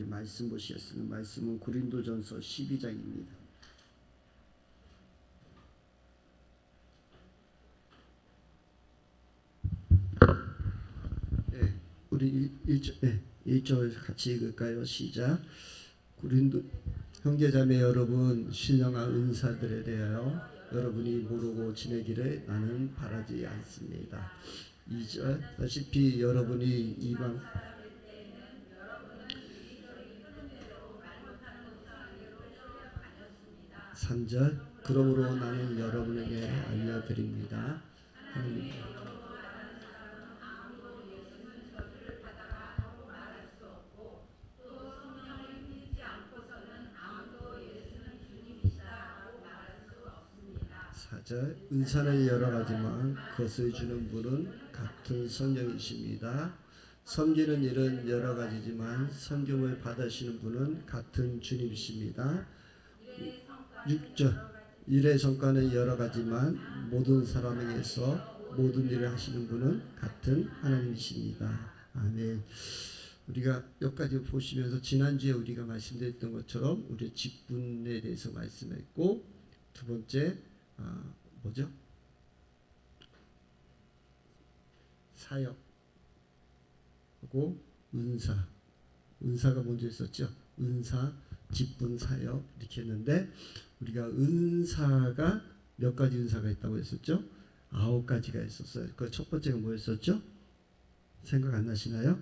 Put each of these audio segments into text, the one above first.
우리 말씀 보시겠습니다. 말씀은 고린도전서 12장입니다. 네, 우리 1절 같이 읽을까요? 시작. 고린도 형제자매 여러분, 신령한 은사들에 대하여 여러분이 모르고 지내기를 나는 바라지 않습니다. 2절 다시피 여러분이 이방 3절 그러므로 나는 여러분에게 알려드립니다. 하나님 은사는 여러 가지만 그것을 주는 분은 같은 성령이십니다. 섬기는 일은 여러 가지지만 섬김을 받으시는 분은 같은 주님이십니다. 6절 일의 성과는 여러 가지만 모든 사람에게서 모든 일을 하시는 분은 같은 하나님이십니다. 아멘. 우리가 여기까지 보시면서 지난주에 우리가 말씀드렸던 것처럼 우리 직분에 대해서 말씀했고, 두 번째 뭐죠? 사역 하고 은사가 먼저 있었죠. 은사, 직분, 사역 이렇게 했는데, 우리가 은사가 몇 가지 은사가 있다고 했었죠? 9가지가 있었어요. 그 첫 번째가 뭐였었죠? 생각 안 나시나요?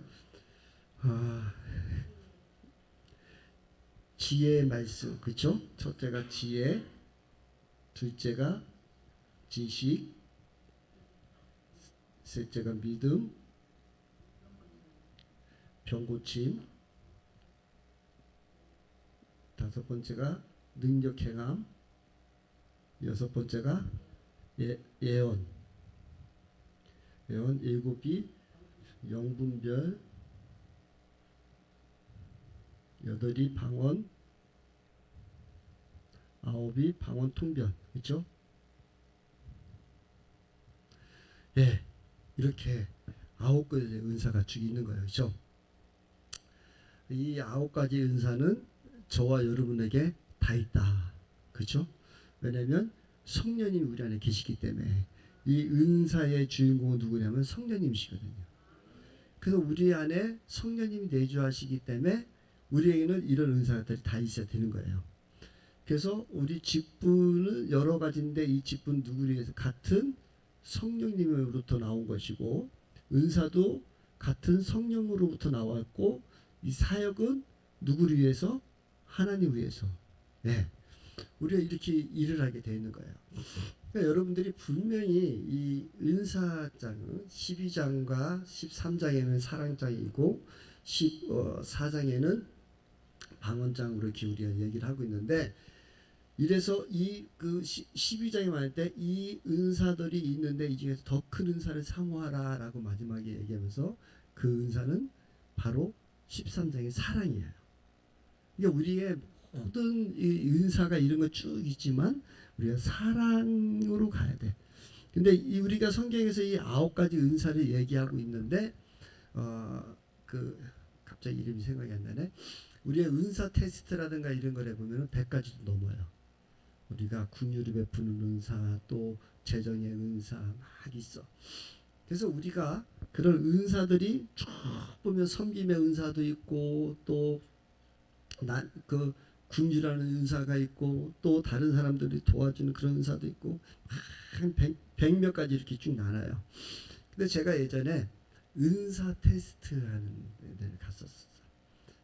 지혜의 말씀, 그렇죠? 첫째가 지혜, 둘째가 지식, 셋째가 믿음, 병고침, 다섯 번째가 능력 행함, 여섯 번째가 예언, 일곱이 영분별, 여덟이 방언, 아홉이 방언 통변, 그렇죠? 예, 이렇게 9가지 은사가 쭉 있는 거예요, 그렇죠? 이 9가지 은사는 저와 여러분에게 다 있다, 그렇죠? 왜냐하면 성령님이 우리 안에 계시기 때문에. 이 은사의 주인공은 누구냐면 성령님이시거든요. 그래서 우리 안에 성령님이 내주하시기 때문에 우리에게는 이런 은사들이 다 있어야 되는 거예요. 그래서 우리 직분은 여러 가지인데, 이 직분 누구를 위해서? 같은 성령님으로부터 나온 것이고, 은사도 같은 성령으로부터 나왔고, 이 사역은 누구를 위해서? 하나님 위해서. 네, 우리가 이렇게 일을 하게 되어 있는 거예요. 그러니까 여러분들이 분명히 이 은사장은 12장과 13장에는 사랑장이고 14장에는 방언장으로 이렇게 우리가 얘기를 하고 있는데, 이래서 이 그 12장에 말할 때 이 은사들이 있는데 이 중에서 더 큰 은사를 사모하라라고 마지막에 얘기하면서, 그 은사는 바로 13장의 사랑이에요. 그러니까 우리의 모든 이 은사가 이런 거 쭉 있지만 우리가 사랑으로 가야 돼. 근데 우리가 성경에서 이 9가지 은사를 얘기하고 있는데, 갑자기 이름이 생각이 안 나네. 우리의 은사 테스트라든가 이런 걸 해보면 100가지도 넘어요. 우리가 긍휼을 베푸는 은사, 또 재정의 은사 막 있어. 그래서 우리가 그런 은사들이 쭉 보면 섬김의 은사도 있고, 또 긍휼하는 은사가 있고, 또 다른 사람들이 도와주는 그런 은사도 있고, 한 100몇 가지 이렇게 쭉 나눠요. 근데 제가 예전에 은사 테스트라는 데를 갔었어요.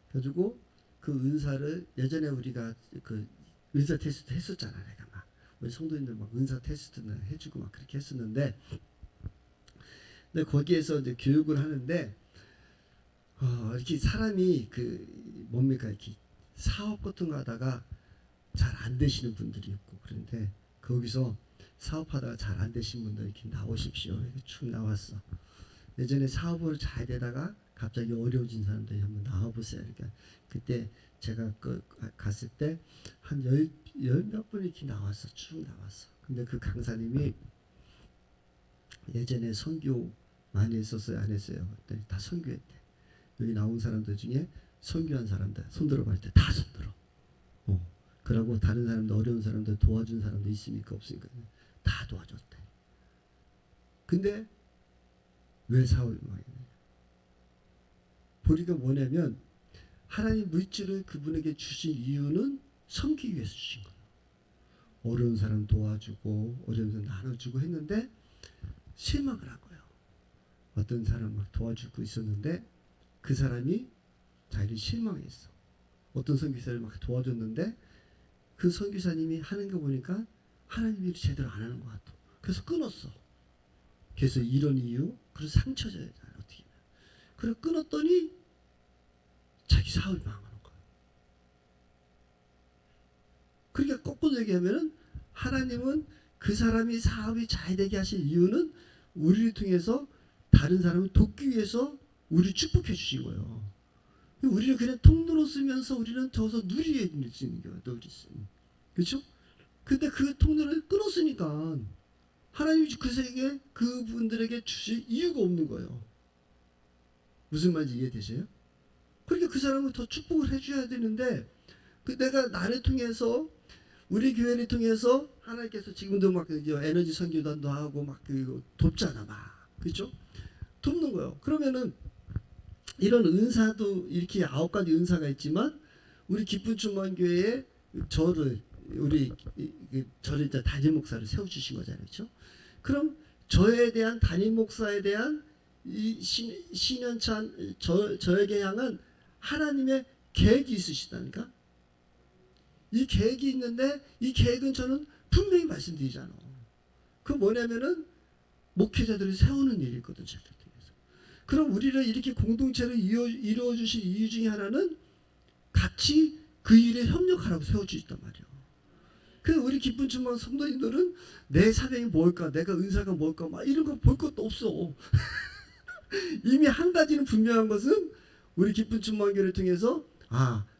그래가지고 그 은사를 예전에 우리가 그 은사 테스트 했었잖아. 내가 막 우리 성도님들 막 은사 테스트는 해주고 막 그렇게 했었는데, 근데 거기에서 이제 교육을 하는데, 이렇게 사람이 뭡니까, 이렇게 사업 같은 거 하다가 잘 안 되시는 분들이 있고, 그런데 거기서 사업하다가 잘 안 되신 분들 이렇게 나오십시오. 이렇게 쭉 나왔어. 예전에 사업을 잘 되다가 갑자기 어려워진 사람들이 한번 나와보세요. 그러니까 그때 제가 갔을 때 한 열 몇 분이 이렇게 나왔어. 쭉 나왔어. 근데 그 강사님이 예전에 선교 많이 했었어요, 안 했어요? 그랬더니 다 선교했대. 여기 나온 사람들 중에 선교한 사람들 손들어 볼 때 다 손들어. 그러고 다른 사람들 어려운 사람들 도와준 사람도 있습니까 없습니까? 다 도와줬대. 근데 왜 사울이 망했냐? 보니까 뭐냐면 하나님 물질을 그분에게 주신 이유는 섬기기 위해서 주신 거예요. 어려운 사람 도와주고 어려운 사람 나눠주고 했는데 실망을 한 거예요. 어떤 사람 막 도와주고 있었는데 그 사람이 자기를 실망했어. 어떤 선교사를 막 도와줬는데 그 선교사님이 하는 거 보니까 하나님 일을 제대로 안 하는 것 같아. 그래서 끊었어. 그래서 이런 이유, 그래서 상처져야 돼. 어떻게. 그래 끊었더니 자기 사업이 망하는 거야. 그러니까 거꾸로 얘기하면은 하나님은 그 사람이 사업이 잘 되게 하신 이유는 우리를 통해서 다른 사람을 돕기 위해서 우리를 축복해 주신 거예요. 우리는 그냥 통로로 쓰면서 우리는 저서 누리게 있는 거예요. 그렇죠? 근데 그 통로를 끊었으니까 하나님이 그에게 그분들에게 주실 이유가 없는 거예요. 무슨 말인지 이해되세요? 그러니까 그 사람은 더 축복을 해줘야 되는데 그 내가 나를 통해서 우리 교회를 통해서 하나님께서 지금도 막 에너지 선교단도 하고 막 그 돕잖아 막 그렇죠? 돕는 거예요. 그러면은 이런 은사도 이렇게 9가지 은사가 있지만 우리 기쁜 충만교회에 저를 우리 저를 담임 목사를 세워주신 거잖아요, 그렇죠? 그럼 저에 대한 담임 목사에 대한 이 신년찬 저에게 향한 하나님의 계획이 있으시다니까. 이 계획이 있는데 이 계획은 저는 분명히 말씀드리잖아. 그 뭐냐면은 목회자들을 세우는 일이거든, 제가. 그럼 우리를 이렇게 공동체를 이루어 주신 이유 중에 하나는 같이 그 일에 협력하라고 세워주셨단 말이에요. 그래서 우리 기쁜 충만 성도님들은 내 사명이 뭘까, 내가 은사가 뭘까, 막 이런 거 볼 것도 없어. 이미 한 가지는 분명한 것은 우리 기쁜 충만교를 통해서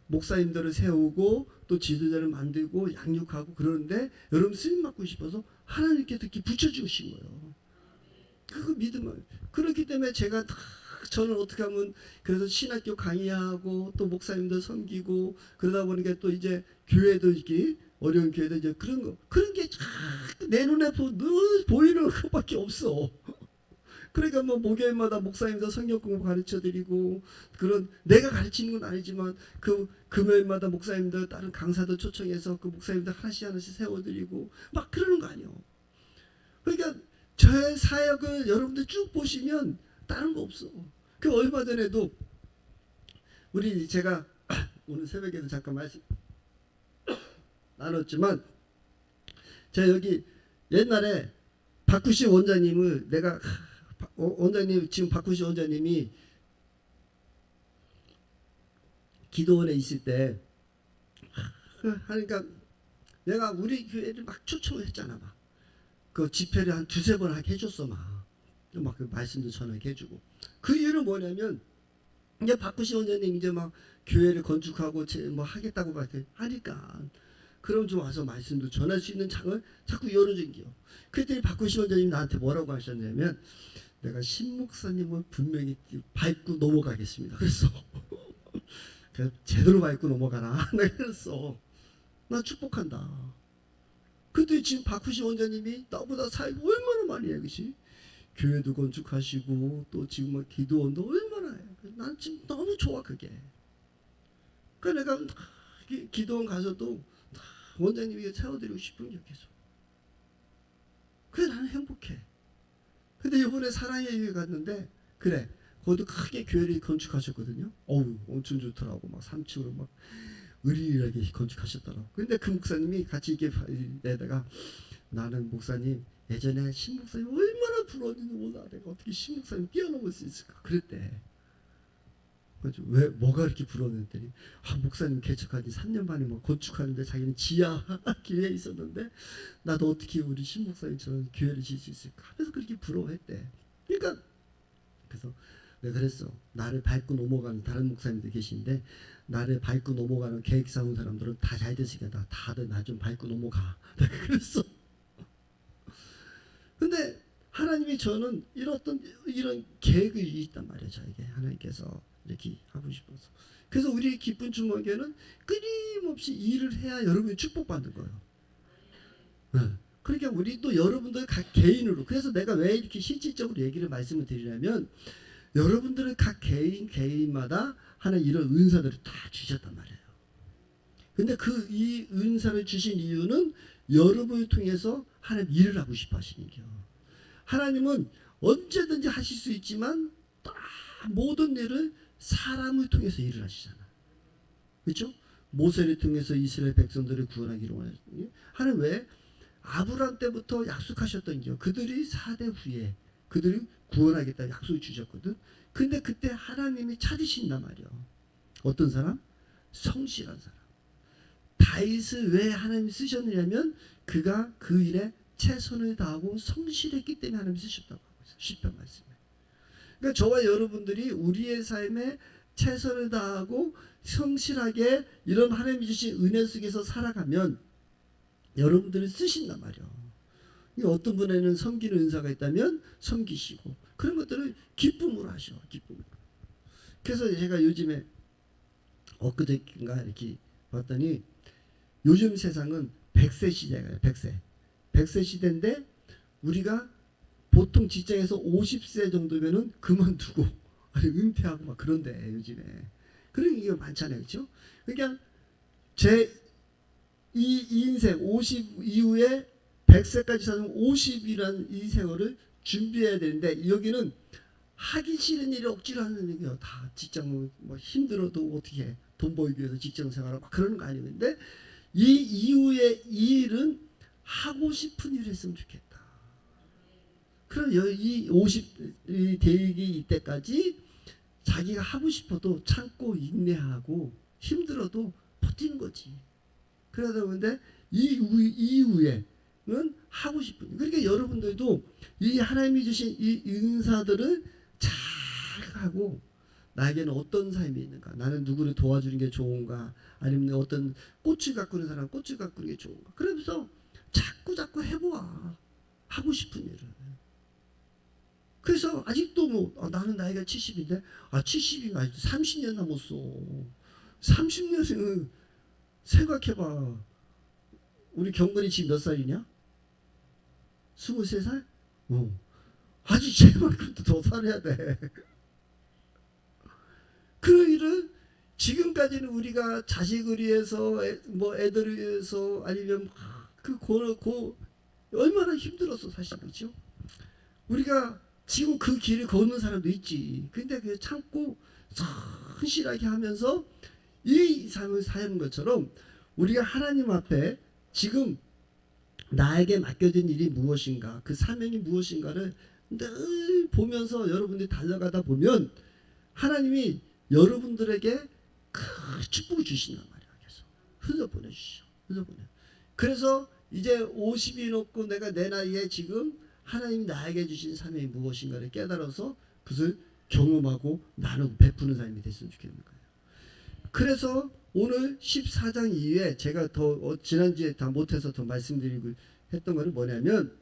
목사님들을 세우고 또 지도자를 만들고 양육하고 그러는데 여러분 쓰임 받고 싶어서 하나님께서 이렇게 붙여주신 거예요. 그거 믿으면 그렇기 때문에 제가 저는 어떻게 하면 그래서 신학교 강의하고 또 목사님들 섬기고 그러다 보니까 또 이제 교회도 이렇게 어려운 교회도 이제 그런 게 내 눈에 늘 보이는 것밖에 없어. 그러니까 뭐 목요일마다 목사님들 성경 공부 가르쳐 드리고 그런 내가 가르치는 건 아니지만 그 금요일마다 목사님들 다른 강사들 초청해서 그 목사님들 하나씩 세워드리고 막 그러는 거 아니에요. 그러니까 저의 사역을 여러분들 쭉 보시면 다른 거 없어. 그 얼마 전에도 우리 제가 오늘 새벽에도 잠깐 말씀 나눴지만 제가 여기 옛날에 박구시 원장님을 내가 원장님 지금 박구시 원장님이 기도원에 있을 때 하니까 내가 우리 교회를 막 초청을 했잖아 막. 그 집회를 한 2-3번 하게 해줬어 막 그 말씀도 전하게 해주고 그 이유는 뭐냐면 이제 박구시 원장님 이제 막 교회를 건축하고 뭐 하겠다고 막 하니까 그럼 좀 와서 말씀도 전할 수 있는 장을 자꾸 열어준기요. 그랬더니 박구시 원장님 나한테 뭐라고 하셨냐면 내가 신목사님을 분명히 밟고 넘어가겠습니다. 그래서 제대로 밟고 넘어가라. 내가 그랬어. 나 축복한다. 근데 지금 박후시 원장님이 나보다 사역 얼마나 많이 해, 그치? 교회도 건축하시고 또 지금 막 기도원도 얼마나 해. 난 지금 너무 좋아 그게. 그러니까 내가 기도원 가서도 원장님에게 세워드리고 싶은 게 계속. 그래 나는 행복해. 근데 이번에 사랑의 교회 갔는데 그래 거기도 크게 교회를 건축하셨거든요. 어우 엄청 좋더라고. 막 3층으로 막 의리하게 건축하셨더라고. 근데 그 목사님이 같이 이렇게 내다가 나는 목사님 예전에 신목사님 얼마나 부러웠는지 몰라. 내가 어떻게 신목사님 뛰어넘을 수 있을까 그랬대. 그래서 왜 뭐가 이렇게 부러웠는데 목사님 개척한 지 3년 만에 뭐 건축하는데 자기는 지하 교회에 있었는데 나도 어떻게 우리 신목사님처럼 교회를 지을 수 있을까 하면서 그렇게 부러워했대. 그러니까 그래서 내가 그랬어. 나를 밟고 넘어가는 다른 목사님들 계신데 나를 밟고 넘어가는 계획 세운 사람들은 다 잘 됐으니까 다들 나 좀 밟고 넘어가. 내가 그랬어. 근데 하나님이 저는 이런 계획이 있단 말이에요. 저에게 하나님께서 이렇게 하고 싶어서. 그래서 우리 기쁜 주목교회는 끊임없이 일을 해야 여러분이 축복받는 거예요. 네. 그러니까 우리도 여러분들 각 개인으로, 그래서 내가 왜 이렇게 실질적으로 얘기를 말씀을 드리냐면 여러분들은 각 개인마다 하는 이런 은사들을 다 주셨단 말이에요. 근데 이 은사를 주신 이유는 여러분을 통해서 하나님 일을 하고 싶어 하시는 거예요. 하나님은 언제든지 하실 수 있지만 모든 일을 사람을 통해서 일을 하시잖아. 그렇죠? 모세를 통해서 이스라엘 백성들을 구원하기로 원하셨거든요. 하나님 왜? 아브라함 때부터 약속하셨던 게 그들이 4대 후에 그들이 구원하겠다 약속을 주셨거든. 근데 그때 하나님이 찾으신단 말이야. 어떤 사람? 성실한 사람. 다윗을 왜 하나님이 쓰셨느냐면 그가 그 일에 최선을 다하고 성실했기 때문에 하나님이 쓰셨다고 하고 있어요. 시편 말씀에. 그러니까 저와 여러분들이 우리의 삶에 최선을 다하고 성실하게 이런 하나님이 주신 은혜 속에서 살아가면 여러분들을 쓰신단 말이에요. 어떤 분에는 섬기는 은사가 있다면 섬기시고 그런 것들을 기쁨으로 하셔. 기쁨으로. 그래서 제가 요즘에 엊그저께인가 이렇게 봤더니 요즘 세상은 100세 시대예요. 100세. 100세 시대인데 우리가 보통 직장에서 50세 정도면은 그만두고 아니 은퇴하고 막 그런데 요즘에 그런 게 많잖아요. 그렇죠? 그러니까 이 인생 50 이후에 100세까지 사는 50이라는 이 세월을 준비해야 되는데 여기는 하기 싫은 일을 억지로 하는 얘기예요. 다 직장 뭐 힘들어도 어떻게 해. 돈 벌기 위해서 직장 생활하고 막 그러는 거 아니는데 이 이후에 이 일은 하고 싶은 일을 했으면 좋겠다. 그럼 이 50이 되기 이때까지 자기가 하고 싶어도 참고 인내하고 힘들어도 버티는 거지. 그러다 보는데 이후에는 하고 싶은. 그러니까 여러분들도 이 하나님이 주신 이 은사들을 잘 하고 나에게는 어떤 삶이 있는가? 나는 누구를 도와주는 게 좋은가? 아니면 어떤 꽃을 가꾸는 사람 꽃을 가꾸는 게 좋은가? 그러면서 자꾸 해보아. 하고 싶은 일을. 그래서 아직도 뭐 나는 나이가 70인데 70이면 아직도 30년 남았어. 30년은 생각해봐. 우리 경건이 지금 몇 살이냐? 23살? 아직 쟤만큼도 더 살아야 돼. 그 일을 지금까지는 우리가 자식을 위해서 뭐 애들을 위해서 아니면 얼마나 힘들었어 사실. 그렇죠? 우리가 지금 그 길을 걷는 사람도 있지. 근데 그 참고 성실하게 하면서 이 삶을 사는 것처럼 우리가 하나님 앞에 지금 나에게 맡겨진 일이 무엇인가, 그 사명이 무엇인가를 늘 보면서 여러분들이 달려가다 보면 하나님이 여러분들에게 큰 축복을 주신단 말이야. 계속 흘려보내주시죠. 흘려보내. 그래서 이제 50이 넘고 내가 내 나이에 지금 하나님이 나에게 주신 사명이 무엇인가를 깨달아서 그것을 경험하고 나누고 베푸는 삶이 됐으면 좋겠는 거예요. 그래서 오늘 14장 이후에 제가 더 지난주에 다 못해서 더 말씀드리고 했던 거는 뭐냐면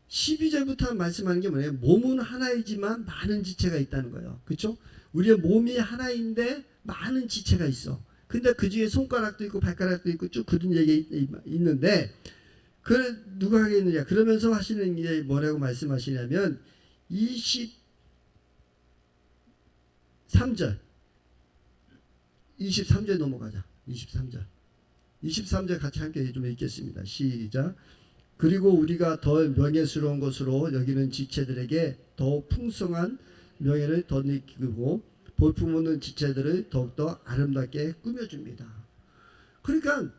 12절부터 말씀하는 게 뭐냐면 몸은 하나이지만 많은 지체가 있다는 거예요. 그렇죠? 우리의 몸이 하나인데 많은 지체가 있어. 근데 그 중에 손가락도 있고 발가락도 있고 쭉 그런 얘기 있는데 그 누가 하겠느냐? 그러면서 하시는 게 뭐라고 말씀하시냐면 23절 23절 넘어가자. 23절 같이 함께 좀 읽겠습니다. 시작. 그리고 우리가 더 명예스러운 것으로 여기는 지체들에게 더 풍성한 명예를 덧입히고 볼품 없는 지체들을 더욱더 아름답게 꾸며줍니다. 그러니까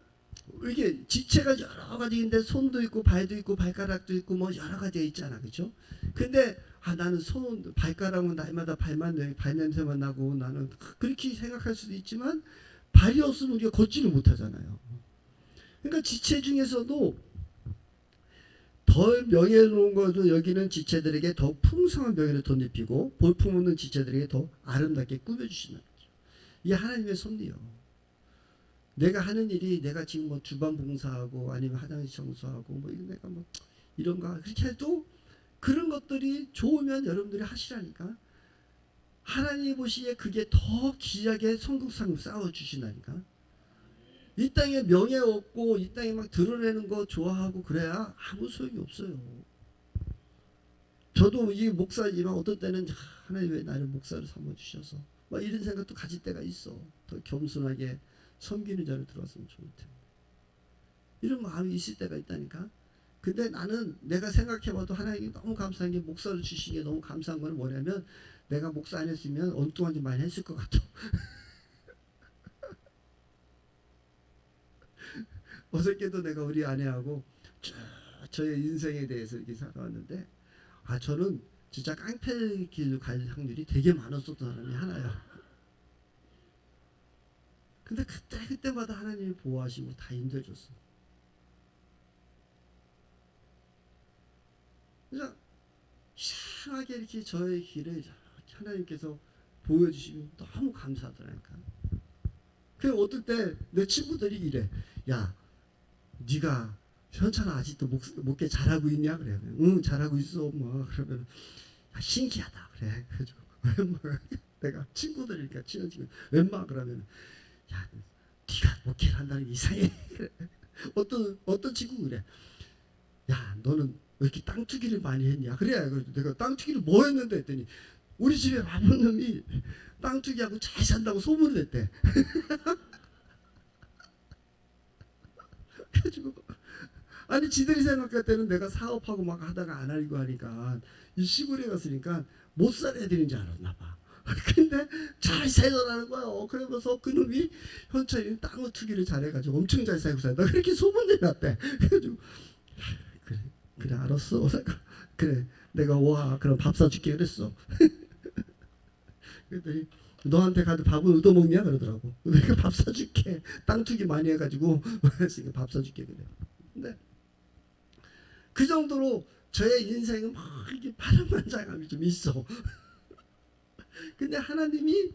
이게 지체가 여러 가지인데 손도 있고 발도 있고 발가락도 있고 뭐 여러 가지가 있잖아. 그렇죠? 근데 나는 발가락은 날마다 발 냄새만 나고 나는 그렇게 생각할 수도 있지만 발이 없으면 우리가 걷지를 못하잖아요. 그러니까 지체 중에서도 덜 명예로운 것도 여기는 지체들에게 더 풍성한 명예를 덧입히고 볼품없는 지체들에게 더 아름답게 꾸며주시는 거죠. 이게 하나님의 섭리요. 내가 하는 일이 내가 지금 뭐 주방 봉사하고 아니면 화장실 청소하고 뭐 내가 뭐 이런 거 그렇게 해도 그런 것들이 좋으면 여러분들이 하시라니까. 하나님이 보시기에 그게 더 귀하게 성국상을 쌓아주신다니까. 이 땅에 명예 얻고 이 땅에 막 드러내는 거 좋아하고 그래야 아무 소용이 없어요. 저도 이 목사지만 어떤 때는 하나님 왜 나를 목사를 삼아주셔서 막 이런 생각도 가질 때가 있어. 더 겸손하게 섬기는 자를 들어왔으면 좋을 텐데. 이런 마음이 있을 때가 있다니까. 근데 나는 내가 생각해봐도 하나님이 너무 감사한 게 목사를 주신 게 너무 감사한 건 뭐냐면 내가 목사 안 했으면 엉뚱한 짓 많이 했을 것 같아. 어저께도 내가 우리 아내하고 쭉 저의 인생에 대해서 이렇게 살아왔는데 저는 진짜 깡패 길로 갈 확률이 되게 많았었던 사람이 하나야. 근데 그때마다 하나님이 보호하시고 다 인도해줬어. 그냥 이상하게 이렇게 저의 길을 하나님께서 보여주시면 너무 감사하더라니까. 그 어떨 때 내 친구들이 이래. 야, 네가 현찬아 아직도 목회 잘하고 있냐? 그래. 응, 잘하고 있어. 뭐 그러면 신기하다. 그래. 그래가지고 웬마 내가 친구들이니까 친한 친구 웬마 그러면 야, 네가 목회를 한다는 게 이상해. 그래. 어떤 친구 그래. 야, 너는 왜 이렇게 땅 투기를 많이 했냐? 그래. 그래서 내가 땅 투기를 뭐 했는데 했더니 우리 집에 아버님이 땅 투기하고 잘 산다고 소문을 냈대. 그래가지고 아니 지들이 생각할 때는 내가 사업하고 막 하다가 안 하려고 하니까 이 시골에 갔으니까 못 살 애들인 줄 알았나 봐. 근데 잘 살더라는 거예요. 그러면서 그놈이 현철이는 땅을 투기를 잘해가지고 엄청 잘 살고 산다. 그렇게 소문이 났대. 그래가지고 그래 알았어. 그래 내가 와 그럼 밥 사줄게 그랬어. 그랬더니 너한테 가도 밥은 얻어먹냐 그러더라고. 내가 밥 사줄게. 땅 투기 많이 해가지고 밥 사줄게 그래. 근데 그 정도로 저의 인생은 막 이렇게 파란만장함이 좀 있어. 근데 하나님이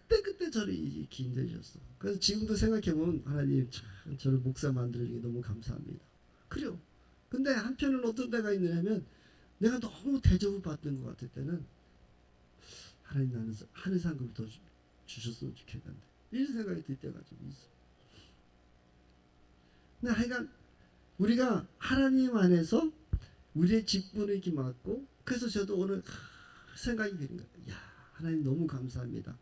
그때 저를 이렇게 인도해주셨어. 그래서 지금도 생각해보면 하나님 참 저를 목사 만들어주기 너무 감사합니다. 그래요. 근데 한편은 어떤 때가 있느냐면 내가 너무 대접을 받는 것 같을 때는 하나님 나는 하늘 상급을 더 주셨으면 좋겠는데 이런 생각이 들 때가 좀 있어. 근데 하여간 우리가 하나님 안에서 우리의 직분을 이렇게 맡고 그래서 저도 오늘 생각이 드는 거예요. 야 하나님 너무 감사합니다.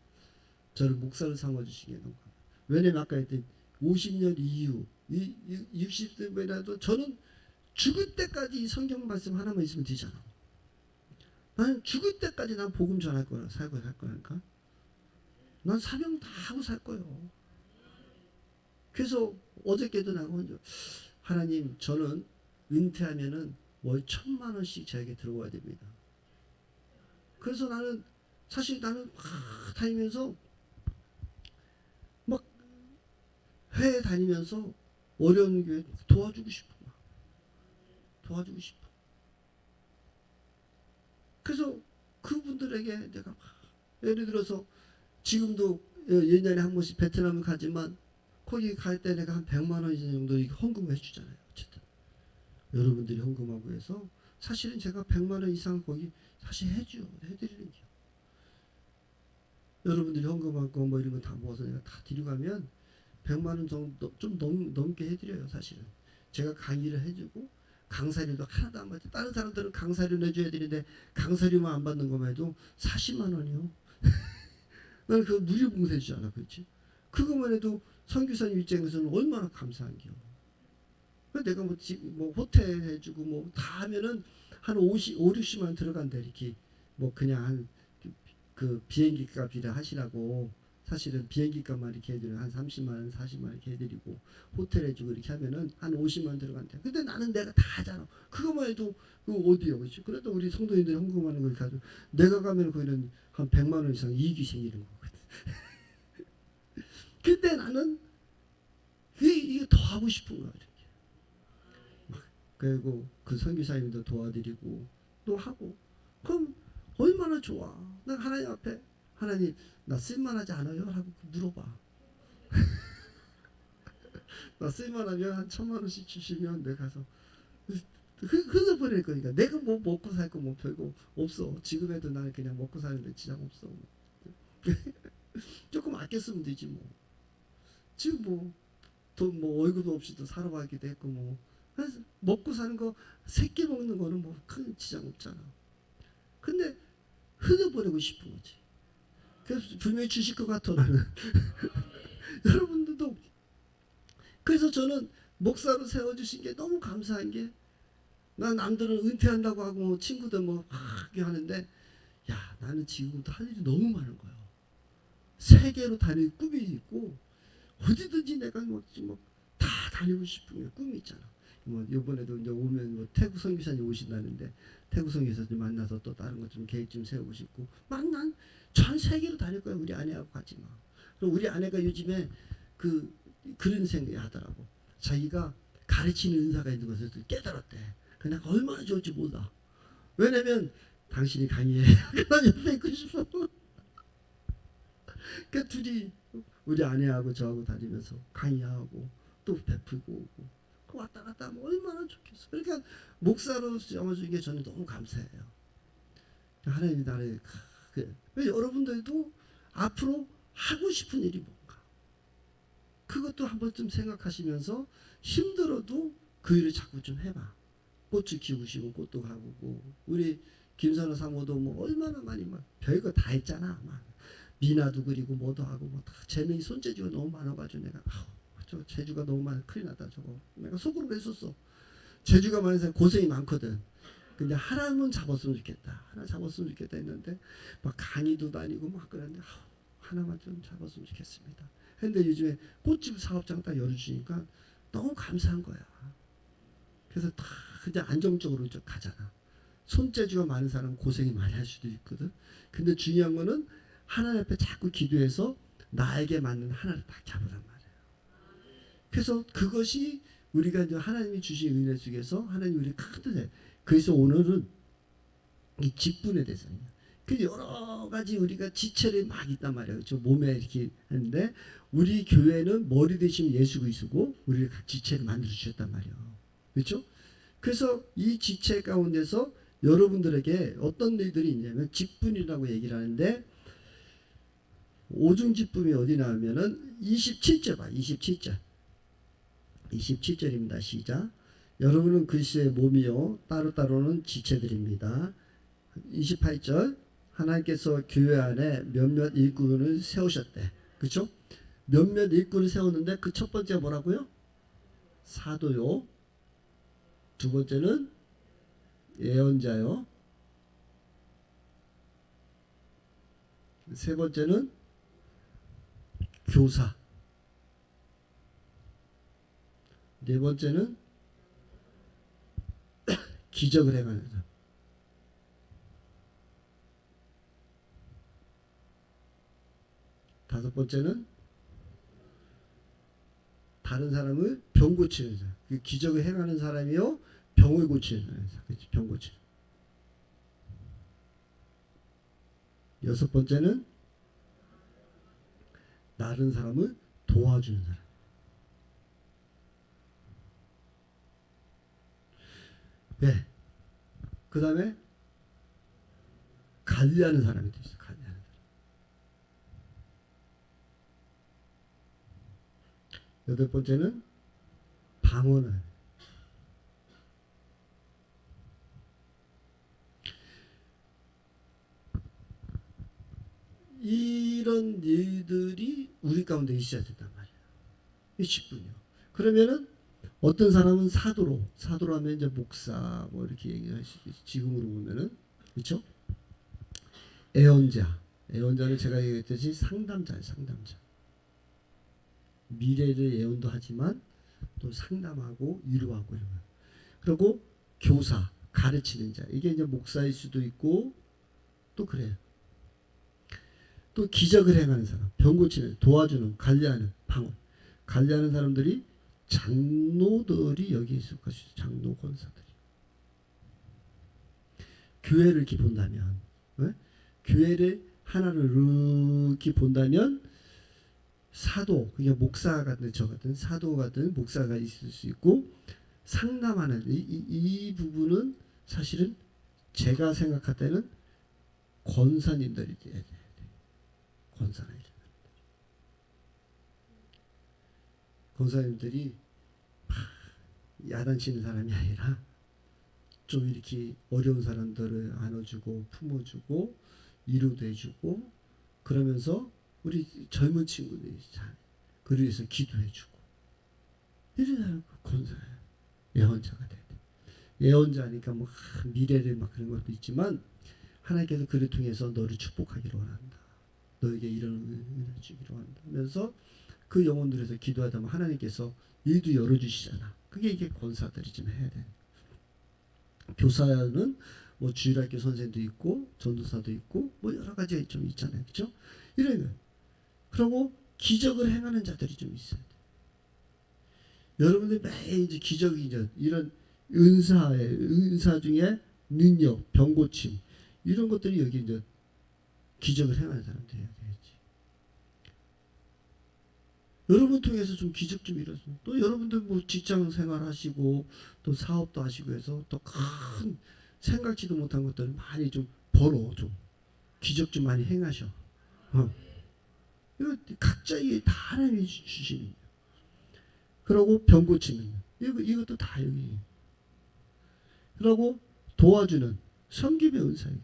저를 목사를 삼아주시기에 너무 감사합니다. 왜냐면 아까 했더니 50년 이후 60세라도 저는 죽을 때까지 이 성경 말씀 하나만 있으면 되잖아. 나는 죽을 때까지 난 복음 전할 거야. 살 거니까. 난 사명 다 하고 살 거예요. 그래서 어저께도 나고 하나님 저는 은퇴하면은 월 1,000만 원씩 저에게 들어와야 됩니다. 그래서 나는 사실 나는 다니면서 막 회에 다니면서 어려운 교회 도와주고 싶어. 도와주고 싶어. 그래서 그분들에게 내가 예를 들어서 지금도 예년에 한 번씩 베트남을 가지만 거기 갈 때 내가 한 100만 원 정도 헌금을 해주잖아요. 어쨌든 여러분들이 헌금하고 해서 사실은 제가 100만 원 이상 거기 사실 해드리는 게 여러분들이 헌금하고 뭐 이런 거 다 모아서 내가 다 드리고 가면 100만 원 정도 좀 넘게 해드려요. 사실은 제가 강의를 해주고 강사료도 하나도 안 받죠. 다른 사람들은 강사료 내줘야 되는데 강사료만 안 받는 것만 해도 40만 원이요. 나는 그거 무료 봉사해 주잖아. 그렇지? 그것만 해도 선교사님 입장에서는 얼마나 감사한겨. 내가 뭐 호텔 해주고 뭐 다 하면은 한 60만 원 들어간다 이렇게 뭐 그냥 한 그 비행기 값이라 하시라고 사실은 비행기 값만 이렇게 해드리면 한 30만 원, 40만 원 이렇게 해드리고 호텔 해주고 이렇게 하면은 한 50만 원 들어간대. 근데 나는 내가 다 하잖아. 그거만 해도 그거 어디야, 그렇지? 그래도 우리 성도님들이 헌금하는 걸 가지고 내가 가면 거기는 한 100만 원 이상 이익이 생기는 거거든. 근데 나는 이게 더 하고 싶은 거야. 이렇게. 그리고 그 선교사님도 도와드리고 또 하고 그럼 얼마나 좋아. 난 하나님 앞에 하나님 나 쓸만하지 않아요? 하고 물어봐. 나 쓸만하면 한 1,000만 원씩 주시면 내가 가서 흘려버릴 거니까. 내가 뭐 먹고 살 거 뭐 별거 없어. 지금 해도 나는 그냥 먹고 사는데 지장 없어. 조금 아껴 쓰면 되지 뭐. 지금 뭐 돈 뭐 월급 없이도 살아가기도 했고 뭐. 그래서 먹고 사는 거 새끼 먹는 거는 뭐 큰 지장 없잖아. 근데 흘려보내고 싶은 거지. 그래서 분명히 주실 것 같아 나는. 여러분들도. 그래서 저는 목사로 세워주신 게 너무 감사한 게, 난 남들은 은퇴한다고 하고 친구들 뭐 하게 하는데, 야 나는 지금부터 할 일이 너무 많은 거야. 세계로 다닐 꿈이 있고 어디든지 내가 뭐다 다니고 싶은 게 꿈이 있잖아. 뭐 이번에도 이제 오면 뭐 태국 선교사님 오신다는데 태국 선교사님 만나서 또 다른 것 좀 계획 좀 세우고 싶고, 막 난 전 세계로 다닐 거야 우리 아내하고 같이 막. 그리고 우리 아내가 요즘에 그런 생각이 하더라고. 자기가 가르치는 은사가 있는 것을 깨달았대. 그 내가 얼마나 좋을지 몰라. 왜냐면 당신이 강의해. 난 옆에 있고 싶어. 그 둘이 우리 아내하고 저하고 다니면서 강의하고 또 베풀고 오고 그 왔다 갔다 하면 얼마나 좋겠어. 그러니까 목사로 삼아주는 게 저는 너무 감사해요. 하나님이 나를 여러분들도 앞으로 하고 싶은 일이 뭔가 그것도 한번 좀 생각하시면서 힘들어도 그 일을 자꾸 좀 해봐. 꽃을 키우시고 꽃도 가보고 우리 김선호 사모도 뭐 얼마나 많이 막 별거 다 했잖아. 막 미나도 그리고 뭐도 하고 뭐 다 재능이 손재주가 너무 많아가지고 내가 저 재주가 너무 많아 큰일 났다 저거. 내가 속으로 그랬었어. 재주가 많은 사람 고생이 많거든. 근데 하나는 잡았으면 좋겠다. 하나 잡았으면 좋겠다 했는데 막 강의도 다니고 막 그랬는데 하나만 좀 잡았으면 좋겠습니다. 근데 요즘에 꽃집 사업장 딱 열어주니까 너무 감사한 거야. 그래서 다 그냥 안정적으로 좀 가잖아. 손재주가 많은 사람은 고생이 많이 할 수도 있거든. 근데 중요한 거는 하나님 앞에 자꾸 기도해서 나에게 맞는 하나를 딱 잡으란 말이에요. 그래서 그것이 우리가 이제 하나님이 주신 은혜 속에서 하나님 우리 큰 뜻에. 그래서 오늘은 이 직분에 대해서 그 여러 가지 우리가 지체를 막 있단 말이에요. 저 몸에 이렇게 하는데 우리 교회는 머리 대신 예수 그리스도고 우리를 각 지체를 만들어 주셨단 말이에요. 그렇죠? 그래서 이 지체 가운데서 여러분들에게 어떤 일들이 있냐면 직분이라고 얘기를 하는데 오중직분이 어디 나오면은 27절 봐. 27절. 27절입니다. 시작. 여러분은 그리스도의 몸이요 따로따로는 지체들입니다. 28절. 하나님께서 교회 안에 몇몇 일꾼을 세우셨대. 그렇죠? 몇몇 일꾼을 세웠는데 그 첫 번째 뭐라고요? 사도요. 두 번째는 예언자요. 세 번째는 교사. 네 번째는 기적을 행하는 사람. 다섯 번째는 다른 사람을 병 고치는 사람. 그 기적을 행하는 사람이요 병을 고치는 사람. 그렇지, 병 고치는. 여섯 번째는 다른 사람을 도와주는 사람. 네. 그 다음에 관리하는 사람이 또 있어. 관리하는 사람. 여덟 번째는 방언을. 이런 일들이 우리 가운데 있어야 된단 말이에요. 이 직분이요. 그러면은 어떤 사람은 사도로 하면 이제 목사 뭐 이렇게 얘기하시겠지. 지금으로 보면은 그렇죠? 애언자는 제가 얘기했듯이 상담자예요. 상담자. 미래를 예언도 하지만 또 상담하고 위로하고 이런 거. 그리고 교사, 가르치는 자. 이게 이제 목사일 수도 있고 또 그래요. 또 기적을 행하는 사람, 병 고치는, 도와주는, 관리하는, 방언. 관리하는 사람들이 장로들이 여기 있을 것이죠. 장로 권사들이. 교회를 이렇게 본다면, 네? 교회를 하나를 이렇게 본다면 사도, 그냥 목사 같은 저 같은 사도 같은 목사가 있을 수 있고 상담하는 이 부분은 사실은 제가 생각할 때는 권사님들이 돼야 돼. 권사님들. 권사님들이 야단치는 사람이 아니라 좀 이렇게 어려운 사람들을 안아주고 품어주고 위로도 해주고 그러면서 우리 젊은 친구들이 잘 그를 위해서 기도해주고 이런 사람 권사예요. 예언자가 돼야 돼. 예언자니까 뭐 미래를 막 그런 것도 있지만 하나님께서 그를 통해서 너를 축복하기로 원한다. 너에게 이런 은혜를 주기로 한다. 하면서 그 영혼들에서 기도하다 보면 하나님께서 일도 열어주시잖아. 그게 이게 권사들이 좀 해야 돼. 교사는 뭐 주일학교 선생도 있고 전도사도 있고 뭐 여러 가지 좀 있잖아요. 그렇죠? 이런 거. 그리고 기적을 행하는 자들이 좀 있어야 돼. 여러분들 매일 이제 기적이 이제 이런 은사 중에 능력, 병 고침 이런 것들이 여기 이제 기적을 행하는 사람들이 해야지. 여러분 통해서 좀 기적 좀 일어났어요. 또 여러분들 뭐 직장 생활 하시고 또 사업도 하시고 해서 또 큰 생각지도 못한 것들을 많이 좀 벌어 좀 기적 좀 많이 행하셔. 이거 각자에게 다 하나님이 주시는 거예요. 그러고 병 고치는 이것도 다 여기. 그러고 도와주는 섬김의 은사예요.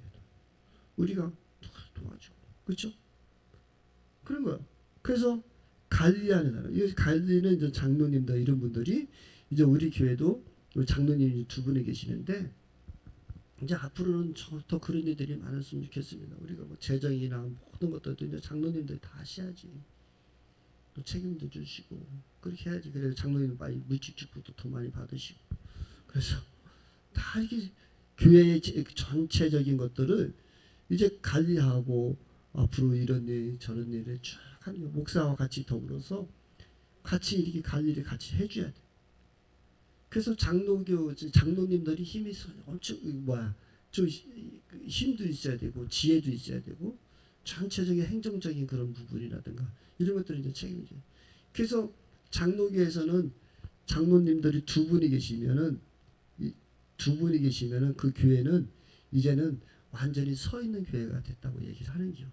우리가 도와주고 그렇죠? 그런 거야. 그래서 관리하는 사람. 이 관리는 이제 장로님들 이런 분들이 이제 우리 교회도 우리 장로님이 두 분이 계시는데 이제 앞으로는 더 그런 일들이 많았으면 좋겠습니다. 우리가 뭐 재정이나 모든 것들도 이제 장로님들 다 하셔야지. 또 책임도 주시고 그렇게 해야지. 그래서 장로님 많이 물질축복도 더 많이 받으시고 그래서 다 이렇게 교회의 전체적인 것들을 이제 관리하고 앞으로 이런 일 저런 일을 쭉 하는 목사와 같이 더불어서 같이 이렇게 관리를 같이 해줘야 돼. 그래서 장로님들이 힘이 엄청 좀 힘도 있어야 되고 지혜도 있어야 되고 전체적인 행정적인 그런 부분이라든가 이런 것들을 이제 책임져요. 그래서 장로교에서는 장로님들이 두 분이 계시면은 그 교회는 이제는 완전히 서 있는 교회가 됐다고 얘기를 하는겨.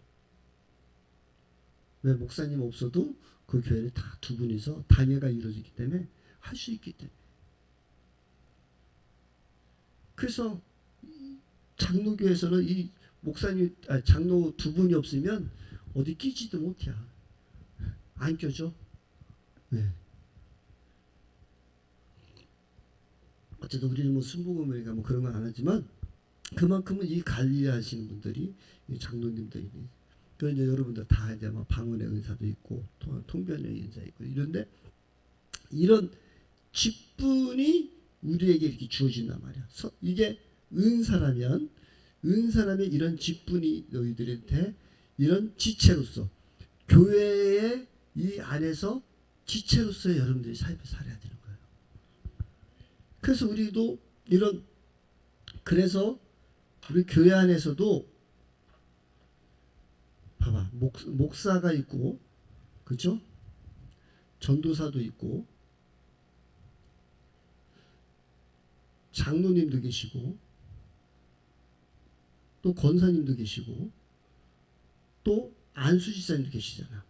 왜 목사님 없어도 그 교회는 다 두 분이서 단회가 이루어지기 때문에 할 수 있기 때문에. 그래서 장로교에서는 이 장로 두 분이 없으면 어디 끼지도 못해. 안 껴져. 네. 어쨌든 우리는 뭐 순복음이니까 뭐 그런 건 안 하지만 그만큼은 이 관리하시는 분들이 이 장로님들이 그런데 여러분들 다 이제 뭐 방언의 은사도 있고 통변의 은사 있고 이런데 이런 직분이 우리에게 이렇게 주어진단 말이야. 이게 은사라면 이런 직분이 너희들한테 이런 지체로서 교회의 이 안에서 지체로서 여러분들이 삶을 살아야 되는 거예요. 그래서 우리도 이런 그래서 우리 교회 안에서도 봐봐 목사가 있고 그렇죠? 전도사도 있고 장로님도 계시고 또 권사님도 계시고 또 안수집사님도 계시잖아.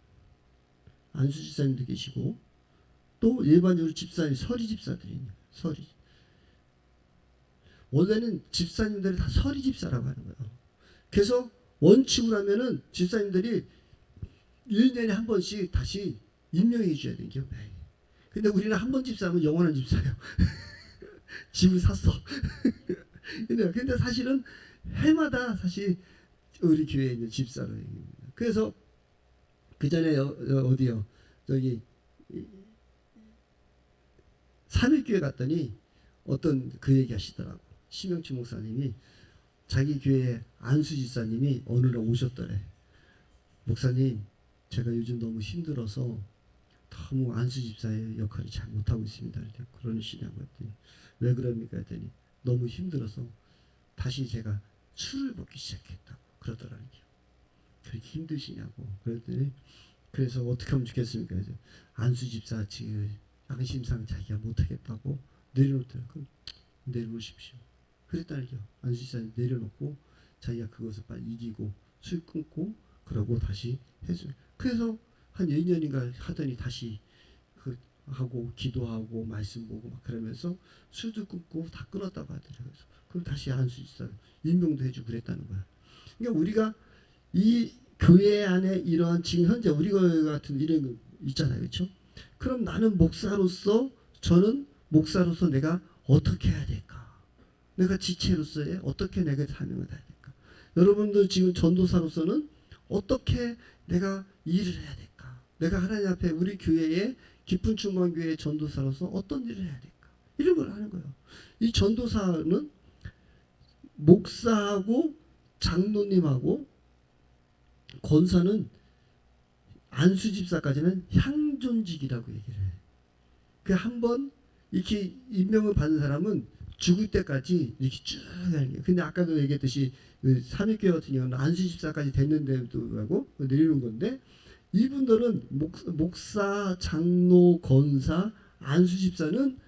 안수집사님도 계시고 또 일반적으로 집사님 서리집사들이 있는 서리. 원래는 집사님들이 다 서리집사라고 하는 거예요. 그래서 원칙으로 하면은 집사님들이 1년에 한 번씩 다시 임명해 줘야 되는 게 근데 우리는 한 번 집사하면 영원한 집사예요. 집을 샀어. 근데 사실은 해마다 사실 우리 교회에 있는 집사로 그래서 그 전에 어디요? 저기 삼일교회 갔더니 어떤 그 얘기 하시더라고. 심영치 목사님이 자기 교회 안수 집사님이 어느 날 오셨더래. 목사님, 제가 요즘 너무 힘들어서 너무 안수 집사의 역할을 잘 못하고 있습니다. 그러시냐고 했더니 왜 그럽니까 했더니 너무 힘들어서 다시 제가 술을 먹기 시작했다고 그러더라고요. 그렇게 힘드시냐고 그랬더니 그래서 어떻게 하면 좋겠습니까? 안수 집사 지금 양심상 자기가 못하겠다고 내려놓더라. 그럼 내려놓으십시오. 그랬다는 게 안수지사님 내려놓고 자기가 그것을 빨리 이기고 술 끊고 그러고 다시 했어요. 그래서 한 2년인가 하더니 다시 그 하고 기도하고 말씀 보고 막 그러면서 술도 끊고 다 끊었다고 하더라고요. 그럼 다시 안수지사 임명도 해주고 그랬다는 거야. 그러니까 우리가 이 교회 안에 이러한 지금 현재 우리 교회 같은 이런 거 있잖아요, 그렇죠? 그럼 나는 목사로서 저는 목사로서 내가 어떻게 해야 될까? 내가 지체로서의 어떻게 내가 사명을 다해야 될까? 여러분들 지금 전도사로서는 어떻게 내가 일을 해야 될까? 내가 하나님 앞에 우리 교회의 깊은 충만교회의 전도사로서 어떤 일을 해야 될까? 이런 걸 하는 거예요. 이 전도사는 목사하고 장로님하고 권사는 안수집사까지는 향존직이라고 얘기를 해. 그 한번 이렇게 임명을 받은 사람은 죽을 때까지 이렇게 쭉 하는 거예요. 근데 아까도 얘기했듯이 삼위교회 같은 경우는 안수집사까지 됐는데도 하고 내리는 건데 이분들은 목사, 장로, 권사, 안수집사는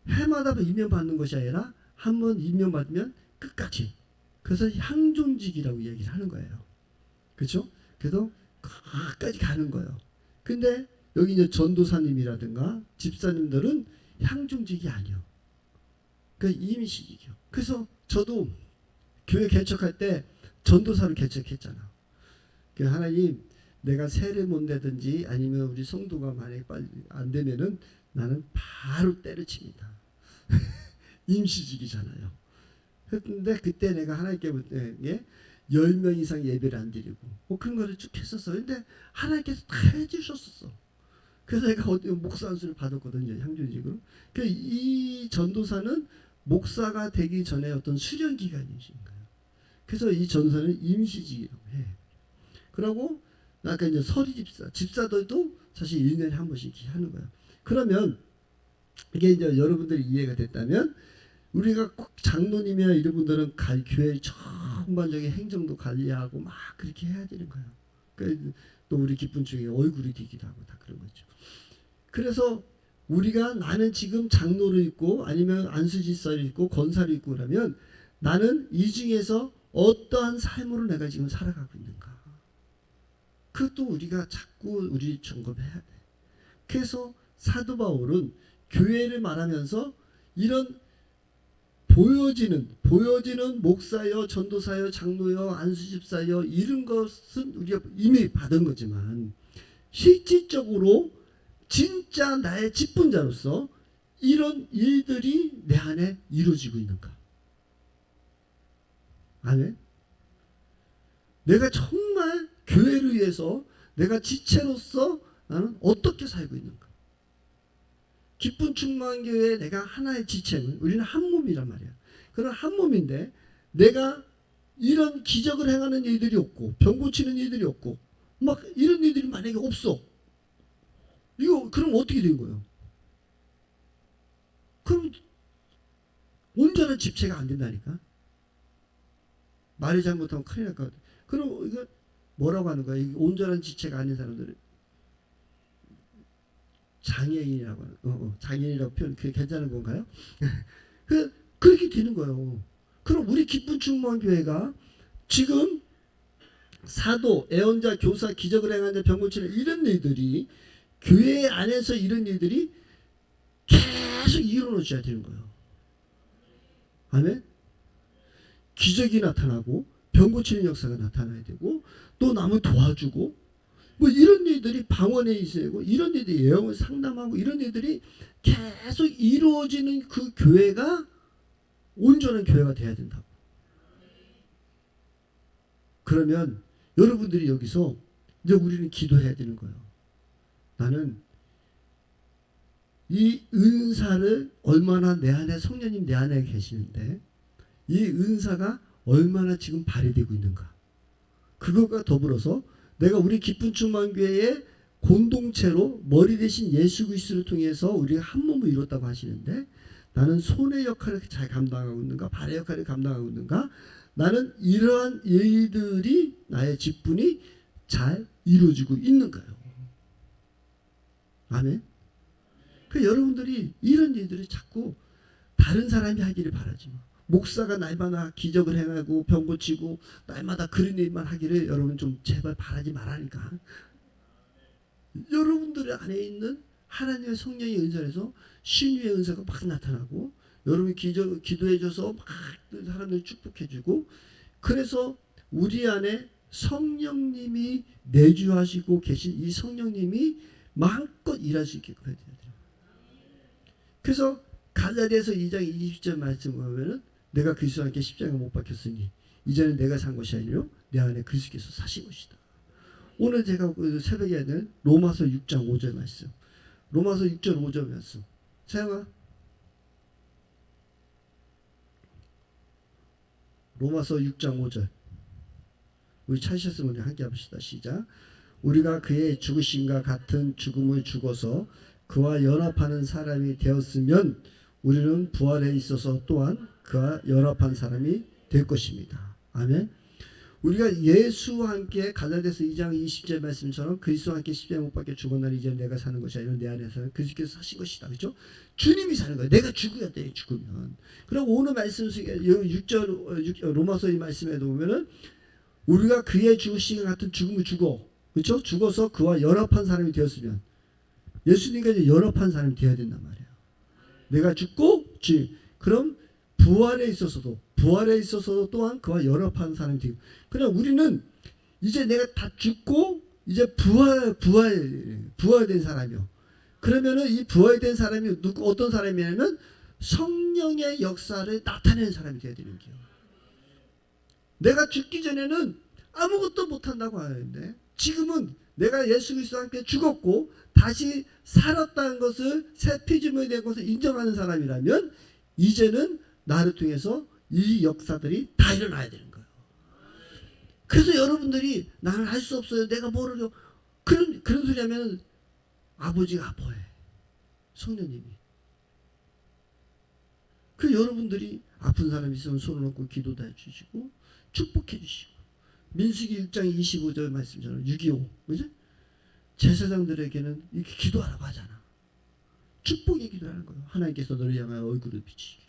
해마다 임명 받는 것이 아니라 한번 임명 받으면 끝까지. 그래서 향존직이라고 얘기를 하는 거예요. 그렇죠? 그래서 끝까지 가는 거예요. 근데 여기 이제 전도사님이라든가 집사님들은 향존직이 아니요. 그 임시직이요. 그래서 저도 교회 개척할 때 전도사를 개척했잖아. 그 하나님, 내가 세례 못 내든지 아니면 우리 성도가 만약에 빨리 안 되면은 나는 바로 때려칩니다. 임시직이잖아요. 근데 그때 내가 하나님께 10명 이상 예배를 안 드리고 뭐 그런 거를 쭉 했었어요. 근데 하나님께서 다 해주셨었어. 그래서 내가 목사 안수를 받았거든요. 향존직으로. 이 전도사는 목사가 되기 전에 어떤 수련 기간이신 거예요. 그래서 이 전도사는 임시직이라고 해. 그리고 아까 이제 서리집사, 집사들도 사실 1년에 한 번씩 이렇게 하는 거예요. 그러면 이게 이제 여러분들이 이해가 됐다면 우리가 꼭 장로님이나 이런 분들은 교회 전반적인 행정도 관리하고 막 그렇게 해야 되는 거예요. 그러니까 또 우리 기쁜 중에 얼굴이 되기도 하고 다 그런 거죠. 그래서 우리가 나는 지금 장로를 있고 아니면 안수집사를 있고 권사를 있고 그러면 나는 이 중에서 어떠한 삶으로 내가 지금 살아가고 있는가. 그것도 우리가 자꾸 우리 점검해야 돼. 그래서 사도 바울은 교회를 말하면서 이런 보여지는 목사여, 전도사여, 장로여, 안수집사여 이런 것은 우리가 이미 받은 거지만 실질적으로 진짜 나의 직분자로서 이런 일들이 내 안에 이루어지고 있는가? 아멘. 내가 정말 교회를 위해서 내가 지체로서 나는 어떻게 살고 있는가? 기쁜 충만교회에 내가 하나의 지체는 우리는 한 몸이란 말이야. 그런 한 몸인데 내가 이런 기적을 행하는 일들이 없고 병 고치는 일들이 없고 막 이런 일들이 만약에 없어. 이거 그럼 어떻게 된 거예요? 그럼 온전한 집체가 안 된다니까. 말이 잘못하면 큰일 날 것 같아. 그럼 이거 뭐라고 하는 거야? 이게 온전한 지체가 아닌 사람들은 장애인이라고 하는 장애인이라고 표현 그게 괜찮은 건가요? 그렇게 되는 거예요. 그럼 우리 기쁜 충만교회가 지금 사도, 애언자, 교사, 기적을 행하는 병 고치는 이런 일들이 교회 안에서 이런 일들이 계속 이루어져야 되는 거예요. 아멘? 기적이 나타나고 병 고치는 역사가 나타나야 되고 또 남을 도와주고 뭐 이런 일들이 방언에 있어야 이런 일들이 예언을 상담하고 이런 일들이 계속 이루어지는 그 교회가 온전한 교회가 돼야 된다고. 그러면 여러분들이 여기서 이제 우리는 기도해야 되는 거예요. 나는 이 은사를 얼마나 내 안에 성령님 내 안에 계시는데 이 은사가 얼마나 지금 발휘되고 있는가. 그것과 더불어서 내가 우리 기쁜 충만교회의 공동체로 머리 대신 예수 그리스도를 통해서 우리가 한 몸을 이뤘다고 하시는데 나는 손의 역할을 잘 감당하고 있는가 발의 역할을 감당하고 있는가 나는 이러한 일들이 나의 직분이 잘 이루어지고 있는가요? 아멘. 그 여러분들이 이런 일들을 자꾸 다른 사람이 하기를 바라지 마. 목사가 날마다 기적을 행하고 병 고치고 날마다 그런 일만 하기를 여러분 좀 제발 바라지 말라니까. 여러분들 안에 있는 하나님의 성령의 은사에서 신유의 은사가 막 나타나고 여러분이 기도해줘서 막 사람들 축복해주고 그래서 우리 안에 성령님이 내주하시고 계신 이 성령님이 마음껏 일할 수 있게끔 해야 돼요. 그래서 갈라디아서 2장 20절 말씀 보면은 내가 그리스도와 함께 십자가에 못 박혔으니 이제는 내가 산 것이 아니라 내 안에 그리스도께서 사신 것이다. 오늘 제가 새벽에 하는 로마서 6장 5절 말씀. 로마서 6절 5절 말씀. 사영아. 로마서 6장 5절. 우리 찾으셨으면 함께 합시다. 시작. 우리가 그의 죽으심과 같은 죽음을 죽어서 그와 연합하는 사람이 되었으면 우리는 부활에 있어서 또한 그와 연합한 사람이 될 것입니다. 아멘. 우리가 예수와 함께 갈라디아서 2장 20절 말씀처럼 그리스도와 함께 십자가에 못 박혀 죽었나니 이제 내가 사는 것이 아니라 내 안에서 그리스도께서 사신 것이다. 그렇죠? 주님이 사는 거예요. 내가 죽어야 돼. 죽으면. 그리고 오늘 말씀 속에 6절 로마서 이 말씀에도 보면은 우리가 그의 죽으심 같은 죽음을 죽어. 그렇죠? 죽어서 그와 연합한 사람이 되었으면 예수님과 이제 연합한 사람이 되어야 된단 말이에요. 내가 죽고 그럼 부활에 있어서도 또한 그와 연합한 사람이 되고 그냥 우리는 이제 내가 다 죽고 이제 부활된 사람이요. 그러면은 이 부활된 사람이 어떤 사람이냐면 성령의 역사를 나타내는 사람이 되어야 되는 거예요. 내가 죽기 전에는 아무것도 못한다고 하는데 지금은 내가 예수 그리스도와 함께 죽었고 다시 살았다는 것을 새 피조물이 된 것을 인정하는 사람이라면 이제는 나를 통해서 이 역사들이 다 일어나야 되는 거예요. 그래서 여러분들이 나는 할 수 없어요. 내가 모르려 그런 소리 하면 아버지가 아파해. 성령님이. 그 여러분들이 아픈 사람이 있으면 손을 얹고 기도도 해주시고 축복해 주시고 민수기 6장 25절 말씀처럼 625 그죠? 제사장들에게는 이렇게 기도하라고 하잖아. 축복의 기도하는 거예요. 하나님께서 너를 향하여 얼굴을 비추시기.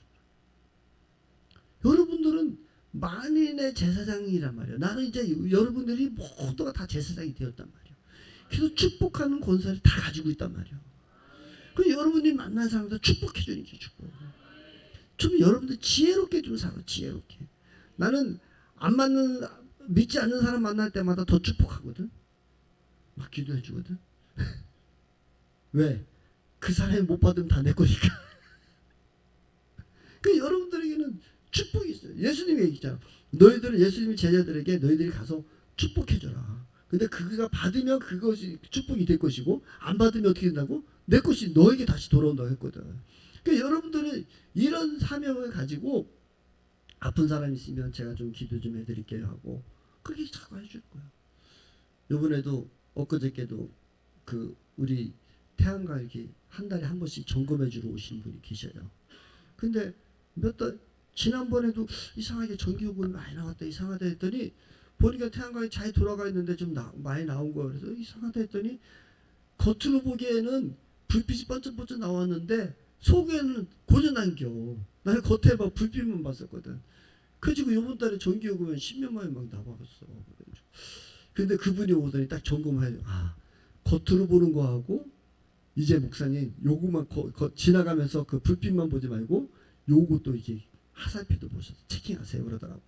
여러분들은 만인의 제사장이란 말이에요. 나는 이제 여러분들이 모두가 다 제사장이 되었단 말이에요. 그래서 축복하는 권세를 다 가지고 있단 말이에요. 그 여러분이 만난 사람들 축복해 주는 게 축복. 좀 여러분들 지혜롭게 좀 살아. 지혜롭게. 나는 믿지 않는 사람 만날 때마다 더 축복하거든. 막 기도해 주거든. 왜? 그 사람이 못 받으면 다 내 거니까. 그 여러분들에게는 축복이 있어요. 예수님이 얘기했잖아. 너희들은 예수님의 제자들에게 너희들이 가서 축복해줘라. 근데 그가 받으면 그것이 축복이 될 것이고 안 받으면 어떻게 된다고? 내 것이 너에게 다시 돌아온다고 했거든. 그러니까 여러분들은 이런 사명을 가지고 아픈 사람 있으면 제가 좀 기도 좀 해드릴게요 하고 그렇게 자꾸 해줄 거예요. 이번에도 엊그저께도 우리 태안가 이렇게 한 달에 한 번씩 점검해 주러 오시는 분이 계셔요. 근데 지난번에도 이상하게 전기요금이 많이 나왔다 이상하다 했더니 보니까 태양광이 잘 돌아가 있는데 좀 많이 나온 거예요. 그래서 이상하다 했더니 겉으로 보기에는 불빛이 번쩍번쩍 나왔는데 속에는 고장난겨. 나는 겉에 막 불빛만 봤었거든. 그래가지고 이번 달에 전기요금이 10몇만 원 막 나와봤어. 근데 그분이 오더니 딱 점검을 해요. 겉으로 보는 거하고 이제 목사님 요거만 지나가면서 그 불빛만 보지 말고 요것도 이제 화살표도 보셔서 체킹하세요 그러더라고.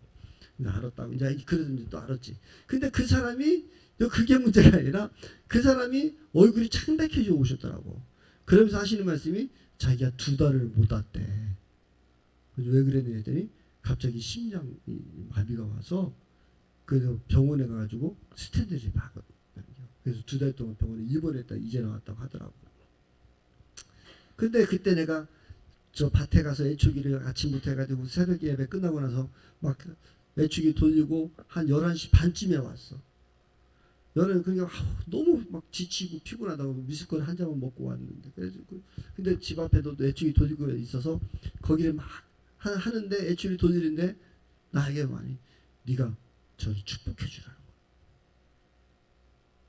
근데 알았다고 이제 그래서 또 알았지. 근데 그 사람이 그게 문제가 아니라 그 사람이 얼굴이 창백해져 오셨더라고. 그러면서 하시는 말씀이 자기가 2달을 못 왔대. 그래서 왜 그랬냐 했더니 갑자기 심장 마비가 와서 그래서 병원에 가가지고 스탠드를 박았거든요. 그래서 2달 동안 병원에 입원했다 이제 나왔다고 하더라고. 근데 그때 내가 저 밭에 가서 애초기를 아침부터 해가지고 새벽 예배 끝나고 나서 막 애초기 돌리고 한 11시 반쯤에 왔어. 그러니까 너무 막 지치고 피곤하다고 미숫가루 한 잔만 먹고 왔는데 근데 집 앞에도 애초기 돌리고 있어서 거기를 막 하는데 애초기 돌리는데 나에게 많이 네가 저기 축복해 주라는 거야.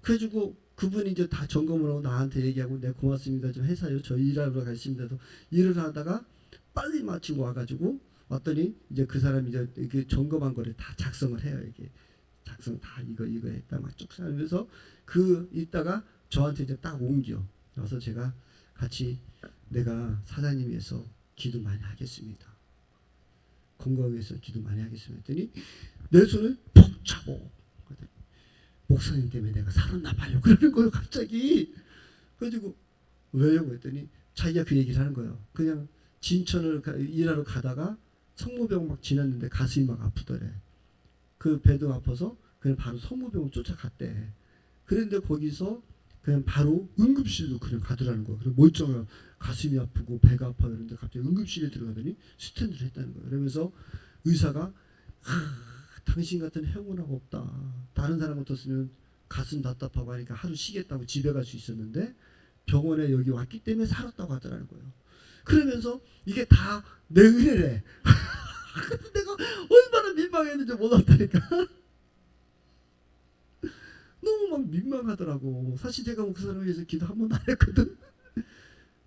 그래가지고 그분이 이제 다 점검을 하고 나한테 얘기하고 네 고맙습니다 좀 회사요 저 일하러 가십니다. 일을 하다가 빨리 마치고 와가지고 왔더니 이제 그 사람이 이제 이게 점검한 거를 다 작성을 해요. 이게 작성 다 이거 했다 막 쭉 하면서 그 있다가 저한테 이제 딱 옮겨 와서 제가 같이 내가 사장님 위해서 기도 많이 하겠습니다. 건강 위해서 기도 많이 하겠습니다. 했더니 내 손을 푹 차고 목사님 때문에 내가 살았나 봐요. 그러는 거예요. 갑자기. 그래가지고 왜요? 그랬더니 자기가 그 얘기를 하는 거예요. 그냥 진천을 일하러 가다가 성모병 막 지났는데 가슴이 막 아프더래. 그 배도 아파서 그냥 바로 성모병을 쫓아갔대. 그런데 거기서 그냥 바로 응급실로 그냥 가더라는 거예요. 그리고 멀쩡한 가슴이 아프고 배가 아파 그러는데 갑자기 응급실에 들어가더니 스탠드를 했다는 거예요. 그러면서 의사가 당신 같은 행운아가 없다. 다른 사람 같았으면 가슴 답답하고 하니까 하루 쉬겠다고 집에 갈 수 있었는데 병원에 여기 왔기 때문에 살았다고 하더라는 거예요. 그러면서 이게 다 내 은혜래. 내가 얼마나 민망했는지 몰랐다니까. 너무 막 민망하더라고. 사실 제가 그 사람을 위해서 기도 한 번도 안 했거든.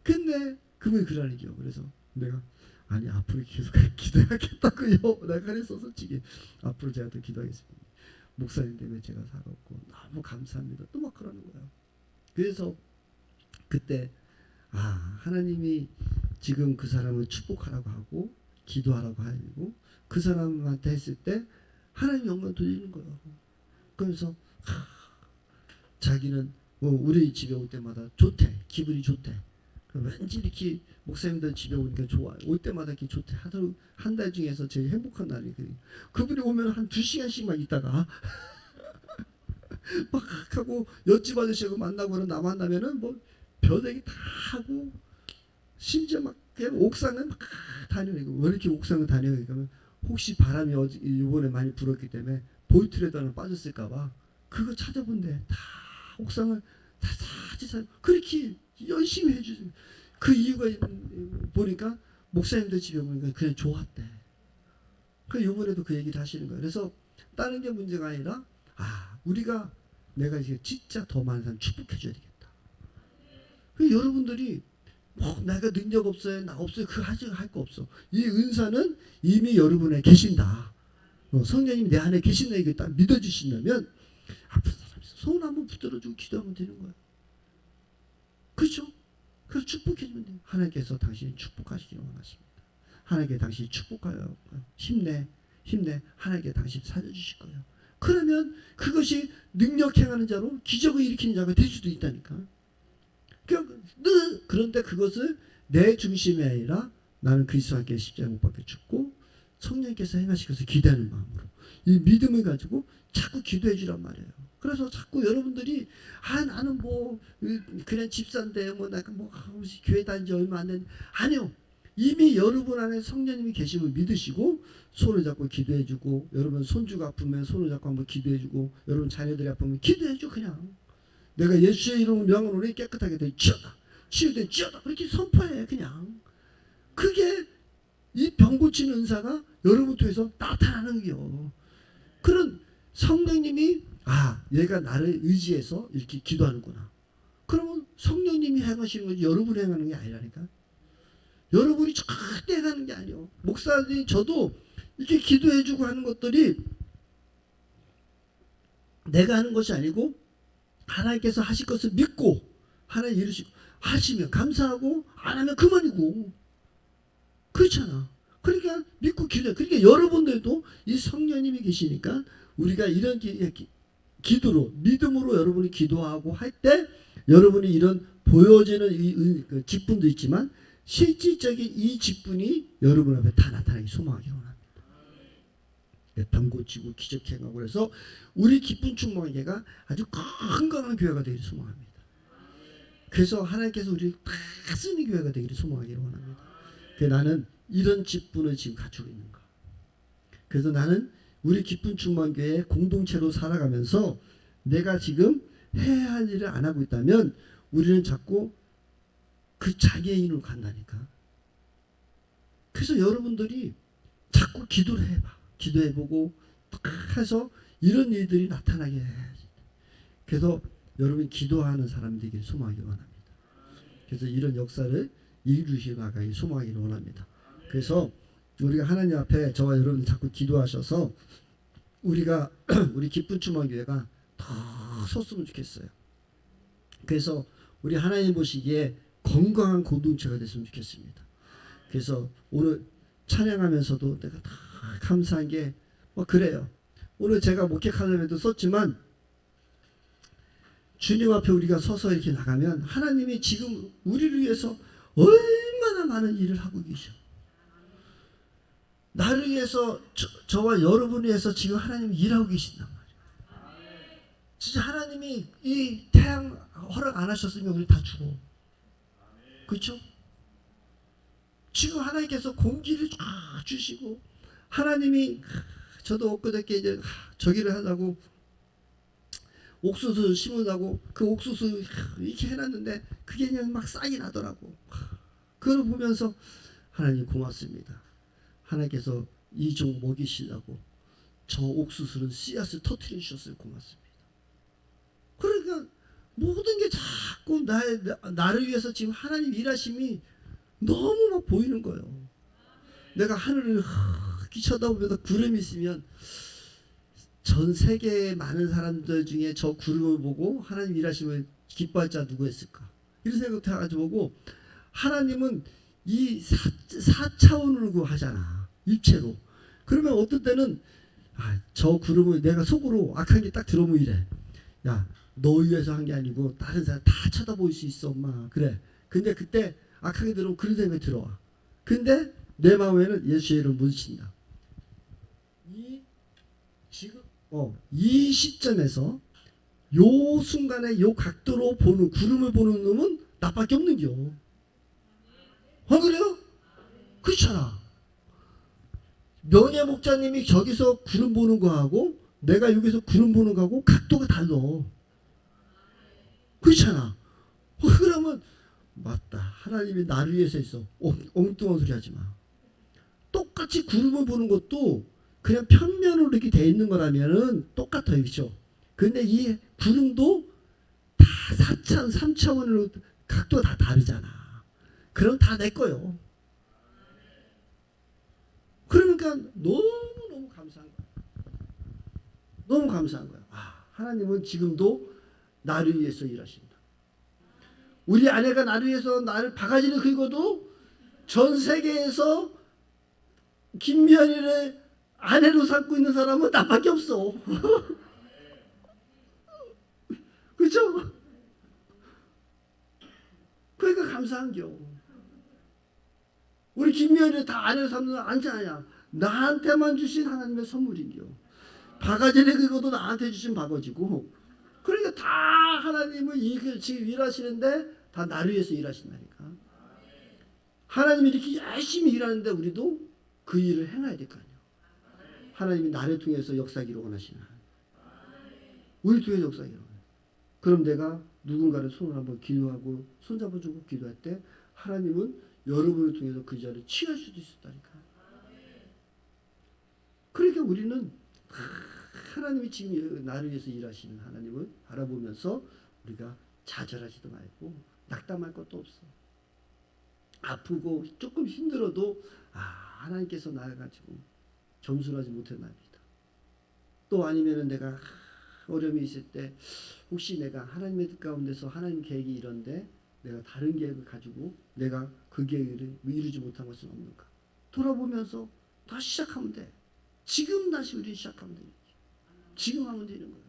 근데 그분이 그러는 거요. 그래서 내가 아니 앞으로 계속 기도해야겠다고요. 내가 그랬어 솔직히. 앞으로 제가 더 기도하겠습니다. 목사님 때문에 제가 살았고 너무 감사합니다. 또 막 그러는 거예요. 그래서 그때 하나님이 지금 그 사람을 축복하라고 하고 기도하라고 하고 그 사람한테 했을 때 하나님 영광 돌리는 거예요. 그래서 자기는 우리 집에 올 때마다 좋대. 기분이 좋대. 왠지 이렇게 목사님들 집에 오니까 좋아요. 올 때마다 이렇게 좋대. 한 달 중에서 제일 행복한 날이 그분이 오면 한 2시간씩만 있다가 막 하고 옆집 아저씨하고 만나고 나 만나면은 뭐 벼대기 다 하고 심지어 막 그냥 옥상은 막 다니고 왜 이렇게 옥상을 다녀요? 그러면 혹시 바람이 이번에 많이 불었기 때문에 보이트레도 하나 빠졌을까봐 그거 찾아본대. 다 옥상을 다 사지 그렇게 열심히 해주죠. 그 이유가 보니까 목사님들 집에 보니까 그냥 좋았대. 그 이번에도 그 얘기를 하시는 거예요. 그래서 다른 게 문제가 아니라 우리가 내가 이제 진짜 더 많은 사람 축복해줘야 되겠다. 여러분들이 내가 능력 없어요, 나 없어요, 그거 할 거 없어. 이 은사는 이미 여러분에 계신다. 성령님이 내 안에 계신다 이게 딱 믿어주신다면 앞으로 사람이 손 한번 붙들어주고 기도하면 되는 거예요. 그렇죠? 그래서 축복해주면 돼요. 하나님께서 당신을 축복하시기를 원하십니다. 하나님께 당신이 축복하여 힘내. 하나님께 당신 살려주실 거예요. 그러면 그것이 능력 행하는 자로 기적을 일으키는 자가 될 수도 있다니까. 그런데 그것을 내 중심이 아니라 나는 그리스도와 함께 십자가 못 박혀 죽고 성령께서 행하시고서 기대하는 마음으로 이 믿음을 가지고 자꾸 기도해 주란 말이에요. 그래서 자꾸 여러분들이 나는 뭐 그냥 집사인데 교회 다닌 지 얼마 안 된 아니요. 이미 여러분 안에 성령님이 계심을 믿으시고 손을 잡고 기도해 주고 여러분 손주가 아프면 손을 잡고 한번 기도해 주고 여러분 자녀들이 아프면 기도해 줘 그냥. 내가 예수의 이름으로 명으로 깨끗하게 되지어다. 치유되지어다. 그렇게 선포해 그냥. 그게 이 병 고치는 은사가 여러분 통해서 나타나는 거요. 그런 성령님이 얘가 나를 의지해서 이렇게 기도하는구나. 그러면 성령님이 행하시는 거지 여러분이 행하는 게 아니라니까. 여러분이 절대 행하는 게 아니에요. 목사님 저도 이렇게 기도해주고 하는 것들이 내가 하는 것이 아니고 하나님께서 하실 것을 믿고 하나님 이루시고 하시면 감사하고 안 하면 그만이고 그렇잖아. 그러니까 믿고 기도해. 그러니까 여러분들도 이 성령님이 계시니까 우리가 이런 기도로 믿음으로 여러분이 기도하고 할 때 여러분이 이런 보여지는 이 직분도 있지만 실질적인 이 직분이 여러분 앞에 다 나타나기 소망하기를 원합니다. 병 고치고 기적 행하고 그래서 우리 기쁜 충만교회가 아주 건강한 교회가 되기를 소망합니다. 그래서 하나님께서 우리를 다 쓰는 교회가 되기를 소망하기를 원합니다. 그래서 나는 이런 직분을 지금 가지고 있는 거. 그래서 나는 우리 기쁜 충만교회 공동체로 살아가면서 내가 지금 해야 할 일을 안 하고 있다면 우리는 자꾸 그 장애인으로 간다니까. 그래서 여러분들이 자꾸 기도를 해봐. 기도해보고 해서 이런 일들이 나타나게 해야지. 그래서 여러분 기도하는 사람 되기를 소망하기를 원합니다. 그래서 이런 역사를 이루시 나가기 소망하기를 원합니다. 그래서 우리가 하나님 앞에 저와 여러분 자꾸 기도하셔서 우리가 우리 기쁜 추모교회가 더 섰으면 좋겠어요. 그래서 우리 하나님 보시기에 건강한 공동체가 됐으면 좋겠습니다. 그래서 오늘 찬양하면서도 내가 다 감사한 게 그래요. 오늘 제가 목회 칼럼에도 썼지만 주님 앞에 우리가 서서 이렇게 나가면 하나님이 지금 우리를 위해서 얼마나 많은 일을 하고 계셔. 나를 위해서 저와 여러분을 위해서 지금 하나님이 일하고 계신단 말이에요. 진짜 하나님이 이 태양 허락 안 하셨으면 우리 다 죽어. 그렇죠? 지금 하나님께서 공기를 쫙 주시고 하나님이 저도 엊그저께 이제 저기를 하려고 옥수수 심으라고 그 옥수수 이렇게 해놨는데 그게 그냥 막 싹이 나더라고. 그걸 보면서 하나님 고맙습니다. 하나님께서 이 종 먹이시려고 저 옥수수는 씨앗을 터뜨려 주셨어요. 고맙습니다. 그러니까 모든 게 자꾸 나를 위해서 지금 하나님 일하심이 너무 막 보이는 거예요. 내가 하늘을 쳐다보면서 구름이 있으면 전 세계의 많은 사람들 중에 저 구름을 보고 하나님 일하심을 기뻐할 자 누구였을까? 이런 생각도 해가지고 보고 하나님은 이 4차원으로 하잖아. 입체로. 그러면 어떤 때는 저 구름을 내가 속으로 악한 게 딱 들어오면 이래. 야, 너 위해서 한 게 아니고 다른 사람 다 쳐다볼 수 있어 엄마. 그래. 근데 그때 악하게 들어오면 그런 생각이 들어와. 근데 내 마음에는 예수의 이름을 묻힌다. 이 시점에서 요 순간에 요 각도로 보는 구름을 보는 놈은 나밖에 없는겨. 그래요? 그렇잖아. 명예 목자님이 저기서 구름 보는 거하고 내가 여기서 구름 보는 거하고 각도가 달라. 그렇잖아. 그러면 맞다. 하나님이 나를 위해서 있어. 엉뚱한 소리 하지 마. 똑같이 구름을 보는 것도 그냥 평면으로 이렇게 돼 있는 거라면은 똑같아요. 그렇죠? 근데 이 구름도 다 4차원, 3차원으로 각도가 다 다르잖아. 그럼 다 내 거요. 그러니까 너무너무 감사한 거야. 너무 감사한 거야. 하나님은 지금도 나를 위해서 일하신다. 우리 아내가 나를 위해서 나를 바가지를 긁어도 전 세계에서 김미연이를 아내로 삼고 있는 사람은 나밖에 없어. 그렇죠? 그러니까 감사한겨. 우리 김미연이를 다 아내로 삼는 건 아니잖아. 나한테만 주신 하나님의 선물인겨. 바가지를 긁어도 나한테 주신 바가지고. 그러니까 다 하나님은 지금 일하시는데 다 나를 위해서 일하신다니까. 하나님이 이렇게 열심히 일하는데 우리도 그 일을 행해야 될 거 아니에요. 하나님이 나를 통해서 역사하기를 원하시나. 우리 통해서 역사하기를 원해요. 그럼 내가 누군가를 손을 한번 기도하고 손잡아주고 기도할 때 하나님은 여러분을 통해서 그 자리를 취할 수도 있었다니까. 그러니까 우리는 하나님이 지금 나를 위해서 일하시는 하나님을 바라보면서 우리가 좌절하지도 말고 낙담할 것도 없어. 아프고 조금 힘들어도 하나님께서 나를 가지고 겸손하지 못했나이다. 또 아니면은 내가 어려움이 있을 때 혹시 내가 하나님의 뜻 가운데서 하나님 계획이 이런데 내가 다른 계획을 가지고 내가 그 계획을 이루지 못한 것은 없는가. 돌아보면서 다시 시작하면 돼. 지금 다시 우리 시작하면 돼. 지금 하면 되는 거예요.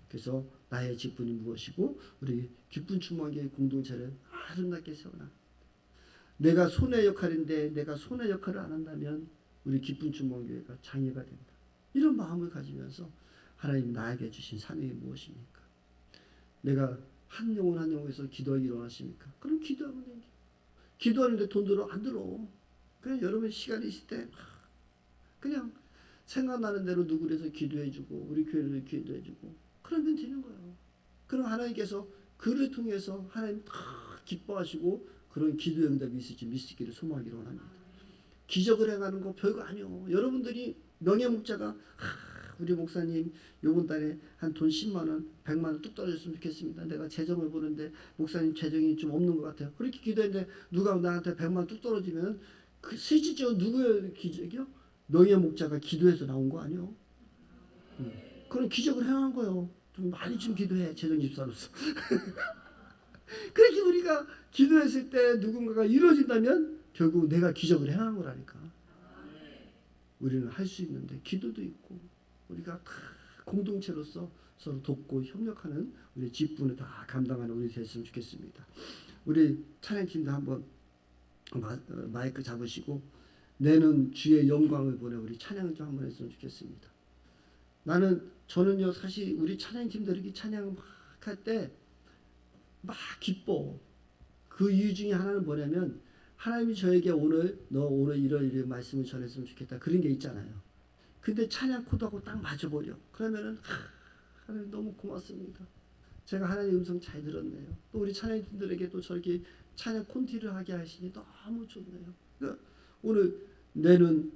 그래서 나의 직분이 무엇이고 우리 기쁜 추모교회 공동체를 아름답게 세워라. 내가 손의 역할인데 내가 손의 역할을 안 한다면 우리 기쁜 추모교회가 장애가 된다. 이런 마음을 가지면서 하나님 나에게 주신 사명이 무엇입니까? 내가 한 영혼 한 영혼에서 기도하기 일어나십니까? 그럼 기도하면 됩니다. 기도하는데 돈 들어? 안 들어. 그냥 여러분 시간이 있을 때 그냥 생각나는 대로 누구를 해서 기도해주고 우리 교회를 기도해주고 그러면 되는 거예요. 그럼 하나님께서 그를 통해서 하나님 다 기뻐하시고 그런 기도 응답이 있을지 믿기를 소망하기를 원합니다. 기적을 행하는 거 별거 아니요. 여러분들이 명예 목자가 우리 목사님 요번 달에 한 돈 10만 원, 100만 원 뚝 떨어졌으면 좋겠습니다. 내가 재정을 보는데 목사님 재정이 좀 없는 것 같아요. 그렇게 기도했는데 누가 나한테 100만 원 뚝 떨어지면 그 실질적으로 누구의 기적이요? 명예 목자가 기도해서 나온 거 아니요? 그런 기적을 행한 거요. 좀 많이 좀 기도해 재정 집사로서. 그렇게 우리가 기도했을 때 누군가가 이루어진다면 결국 내가 기적을 행한 거라니까. 우리는 할 수 있는데 기도도 있고 우리가 공동체로서 서로 돕고 협력하는 우리 직분을 다 감당하는 우리 됐으면 좋겠습니다. 우리 찬양팀도 한번 마이크 잡으시고 내는 주의 영광을 보내 우리 찬양 좀 한번 했으면 좋겠습니다. 저는요 사실 우리 찬양팀들이 찬양 막 할 때 막 기뻐. 그 이유 중에 하나는 뭐냐면 하나님이 저에게 너 오늘 이런 말씀을 전했으면 좋겠다 그런 게 있잖아요. 근데 찬양 코드하고 딱 맞아버려. 그러면은 하나님 너무 고맙습니다. 제가 하나님 음성 잘 들었네요. 또 우리 찬양팀들에게 또 저렇게 찬양 콘티를 하게 하시니 너무 좋네요. 그러니까 오늘 내는